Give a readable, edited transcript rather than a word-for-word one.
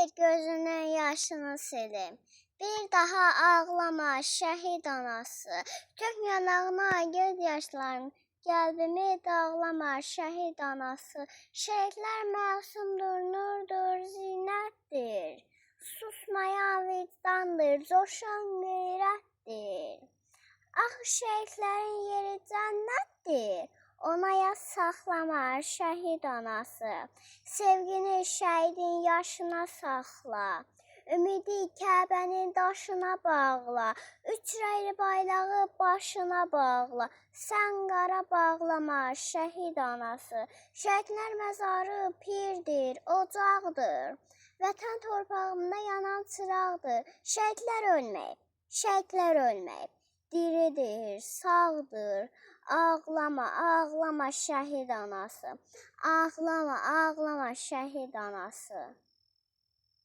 ver gözünün yaşını silim. Bir daha ağlama şəhid anası. Kök yanağına göz yaşların, qəlbimi dağlama şəhid anası. Şəhidlər məsumdur, nurdur, zinətdir. Susmayan vicdandır, coşan qeyrətdir. Axı şəhidlərin yeri cənnətdir. Ona yaz saxlama şəhid anası. Sevgini şəhidin yaşına saxla. Ümidi Kəbənin daşına bağla. Üç rəyli bayrağı başına bağla. Sən qara bağlama şəhid anası. Şəhidlər məzarı pirdir, ocaqdır. Vətən torpağında yanan çıraqdır. Şəhidlər ölməyib. Diridir, sağdır. Ağlama, ağlama şəhid anası. Ağlama, ağlama şəhid anası.